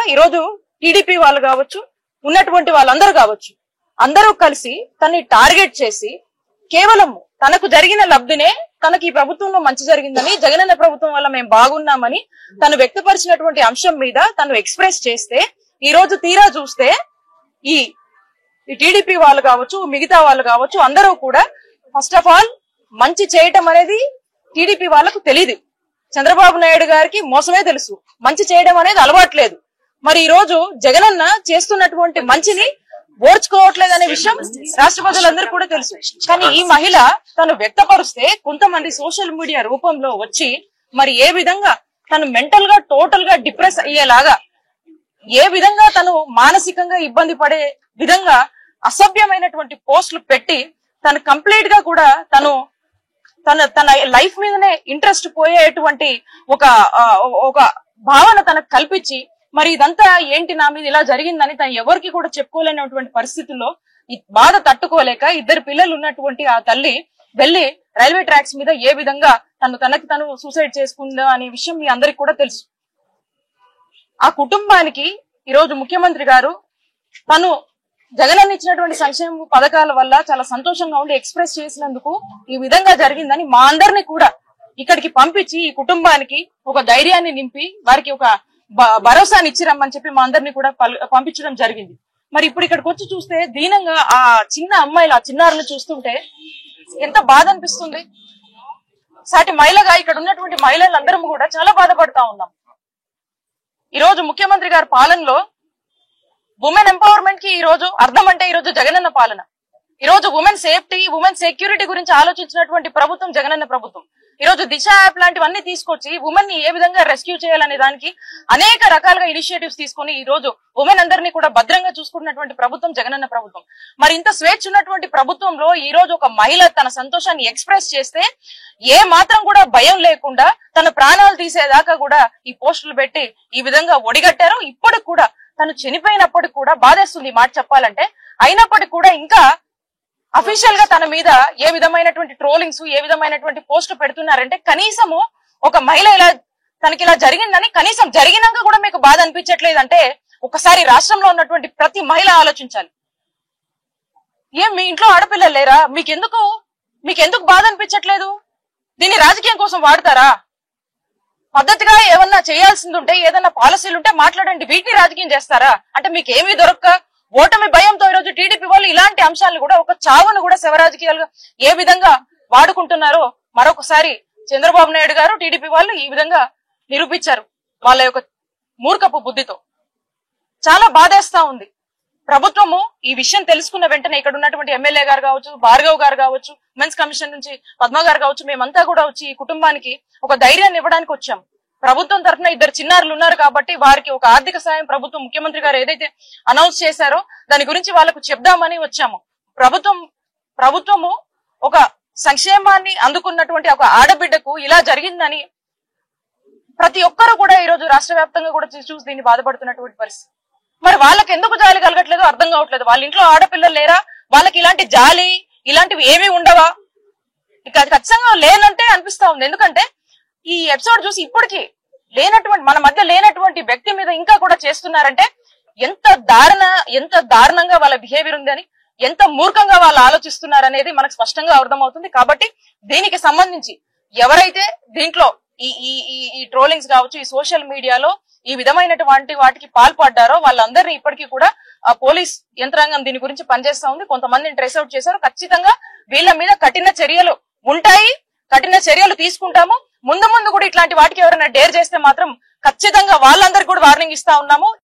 ఈ రోజు టీడీపీ వాళ్ళు కావచ్చు, ఉన్నటువంటి వాళ్ళందరూ కావచ్చు, అందరూ కలిసి తనని టార్గెట్ చేసి కేవలం తనకు జరిగిన లబ్ధినే, తనకి ఈ ప్రభుత్వంలో మంచి జరిగిందని, జగనన్న ప్రభుత్వం వల్ల మేము బాగున్నామని తను వ్యక్తపరిచినటువంటి అంశం మీద తను ఎక్స్ప్రెస్ చేస్తే, ఈ రోజు తీరా చూస్తే ఈ టీడీపీ వాళ్ళు కావచ్చు, మిగతా వాళ్ళు కావచ్చు, అందరూ కూడా ఫస్ట్ ఆఫ్ ఆల్ మంచి చేయటం అనేది టీడీపీ వాళ్ళకు తెలియదు. చంద్రబాబు నాయుడు గారికి మోసమే తెలుసు, మంచి చేయడం అనేది అలవాట్లేదు. మరి ఈ రోజు జగనన్న చేస్తున్నటువంటి మంచిని ఓర్చుకోవట్లేదనే విషయం రాష్ట్ర ప్రజలందరూ కూడా తెలుసు. కానీ ఈ మహిళ తను వ్యక్తపరుస్తే కొంతమంది సోషల్ మీడియా రూపంలో వచ్చి మరి ఏ విధంగా తను మెంటల్ గా టోటల్ గా డిప్రెస్ అయ్యేలాగా, ఏ విధంగా తను మానసికంగా ఇబ్బంది పడే విధంగా అసభ్యమైనటువంటి పోస్టులు పెట్టి తను కంప్లీట్ గా కూడా తన లైఫ్ మీదనే ఇంట్రెస్ట్ పోయేటువంటి ఒక భావన తనకు కల్పించి, మరి ఇదంతా ఏంటి, నా మీద ఇలా జరిగిందని తను ఎవరికి కూడా చెప్పుకోలేనటువంటి పరిస్థితుల్లో బాధ తట్టుకోలేక ఇద్దరు పిల్లలు ఉన్నటువంటి ఆ తల్లి వెళ్లి రైల్వే ట్రాక్స్ మీద ఏ విధంగా తను సూసైడ్ చేసుకుందా అనే విషయం మీ అందరికి కూడా తెలుసు. ఆ కుటుంబానికి ఈరోజు ముఖ్యమంత్రి గారు తను జగనన్న ఇచ్చినటువంటి సంక్షేమ పథకాల వల్ల చాలా సంతోషంగా ఉండి ఎక్స్ప్రెస్ చేసినందుకు ఈ విధంగా జరిగిందని మా అందరినీ కూడా ఇక్కడికి పంపించి ఈ కుటుంబానికి ఒక ధైర్యాన్ని నింపి వారికి ఒక భరోసాని ఇచ్చిరమ్మని చెప్పి మా అందరినీ కూడా పంపించడం జరిగింది. మరి ఇప్పుడు ఇక్కడికి వచ్చి చూస్తే దీనంగా ఆ చిన్న అమ్మాయిలు, ఆ చిన్నారులను చూస్తుంటే ఎంత బాధ అనిపిస్తుంది. సాటి మహిళగా ఇక్కడ ఉన్నటువంటి మహిళలందరం కూడా చాలా బాధపడతా ఉన్నాం. ఈ రోజు ముఖ్యమంత్రి గారి పాలనలో ఉమెన్ ఎంపవర్మెంట్ కి ఈ రోజు అర్థం అంటే ఈ రోజు జగనన్న పాలన. ఈ రోజు ఉమెన్ సేఫ్టీ, ఉమెన్ సెక్యూరిటీ గురించి ఆలోచించినటువంటి ప్రభుత్వం జగనన్న ప్రభుత్వం. ఈ రోజు దిశ యాప్ లాంటివన్నీ తీసుకొచ్చి ఉమెన్ ని ఏ విధంగా రెస్క్యూ చేయాలనే దానికి అనేక రకాలుగా ఇనిషియేటివ్స్ తీసుకుని ఈ రోజు ఉమెన్ అందరినీ కూడా భద్రంగా చూసుకున్నటువంటి ప్రభుత్వం జగనన్న ప్రభుత్వం. మరి ఇంత స్వేచ్ఛ ఉన్నటువంటి ప్రభుత్వంలో ఈ రోజు ఒక మహిళ తన సంతోషాన్ని ఎక్స్ప్రెస్ చేస్తే ఏ మాత్రం కూడా భయం లేకుండా తన ప్రాణాలు తీసేదాకా కూడా ఈ పోస్టులు పెట్టి ఈ విధంగా ఒడిగట్టారు. ఇప్పటికి కూడా తను చనిపోయినప్పటికి కూడా బాధేస్తుంది మాట చెప్పాలంటే. అయినప్పటికీ కూడా ఇంకా అఫీషియల్ గా తన మీద ఏ విధమైనటువంటి ట్రోలింగ్స్, ఏ విధమైనటువంటి పోస్టులు పెడుతున్నారంటే కనీసము ఒక మహిళ తనకి ఇలా జరిగిందని కనీసం జరిగినాక కూడా మీకు బాధ అనిపించట్లేదంటే ఒకసారి రాష్ట్రంలో ఉన్నటువంటి ప్రతి మహిళ ఆలోచించాలి. ఏం మీ ఇంట్లో ఆడపిల్లలు లేరా? మీకెందుకు బాధ అనిపించట్లేదు? దీన్ని రాజకీయం కోసం వాడతారా? పద్ధతిగా ఏమన్నా చేయాల్సింది ఉంటే, ఏదన్నా పాలసీలు ఉంటే మాట్లాడండి. వీటిని రాజకీయం చేస్తారా? అంటే మీకు ఏమీ దొరక్క ఓటమి భయంతో ఈ రోజు టీడీపీ వాళ్ళు ఇలాంటి అంశాలను కూడా, ఒక చావును కూడా శవరాజకీయాలుగా ఏ విధంగా వాడుకుంటున్నారో మరొకసారి చంద్రబాబు నాయుడు గారు, టీడీపీ వాళ్ళు ఈ విధంగా నిరూపించారు వాళ్ళ యొక్క మూర్ఖపు బుద్ధితో. చాలా బాధేస్తా ఉంది. ప్రభుత్వము ఈ విషయం తెలుసుకున్న వెంటనే ఇక్కడ ఉన్నటువంటి ఎమ్మెల్యే గారు కావచ్చు, భార్గవ్ గారు కావచ్చు, ఉమెన్స్ కమిషన్ నుంచి పద్మ గారు కావచ్చు, మేమంతా కూడా వచ్చి ఈ కుటుంబానికి ఒక ధైర్యాన్ని ఇవ్వడానికి వచ్చాం. ప్రభుత్వం తరఫున ఇద్దరు చిన్నారులు ఉన్నారు కాబట్టి వారికి ఒక ఆర్థిక సాయం ప్రభుత్వం, ముఖ్యమంత్రి గారు ఏదైతే అనౌన్స్ చేశారో దాని గురించి వాళ్ళకు చెప్దామని వచ్చాము. ప్రభుత్వము ఒక సంక్షేమాన్ని అందుకున్నటువంటి ఒక ఆడబిడ్డకు ఇలా జరిగిందని ప్రతి ఒక్కరూ కూడా ఈ రోజు రాష్ట్ర వ్యాప్తంగా కూడా చూసి దీన్ని బాధపడుతున్నటువంటి పరిస్థితి. మరి వాళ్ళకి ఎందుకు జాలి కలగట్లేదు అర్థం కావట్లేదు. వాళ్ళ ఇంట్లో ఆడపిల్లలు లేరా? వాళ్ళకి ఇలాంటి జాలి ఇలాంటివి ఏమీ ఉండవా? ఖచ్చితంగా లేనంటే అనిపిస్తా ఉంది. ఎందుకంటే ఈ ఎపిసోడ్ చూసి ఇప్పటికీ మన మధ్య లేనటువంటి వ్యక్తి మీద ఇంకా కూడా చేస్తున్నారంటే ఎంత దారుణంగా వాళ్ళ బిహేవియర్ ఉందని, ఎంత మూర్ఖంగా వాళ్ళు ఆలోచిస్తున్నారనేది మనకు స్పష్టంగా అర్థమవుతుంది. కాబట్టి దీనికి సంబంధించి ఎవరైతే దీంట్లో ఈ ట్రోలింగ్స్ కావచ్చు, ఈ సోషల్ మీడియాలో ఈ విధమైనటువంటి వాటికి పాల్పడ్డారో వాళ్ళందరినీ ఇప్పటికీ కూడా పోలీస్ యంత్రాంగం దీని గురించి పనిచేస్తా ఉంది. కొంతమందిని ట్రేస్ అవుట్ చేశారు. ఖచ్చితంగా వీళ్ళ మీద కఠిన చర్యలు ఉంటాయి, కఠిన చర్యలు తీసుకుంటాము. ముందు కూడా ఇట్లాంటి వాటికి ఎవరైనా డేర్ చేస్తే మాత్రం ఖచ్చితంగా వాళ్ళందరికీ కూడా వార్నింగ్ ఇస్తా ఉన్నాము.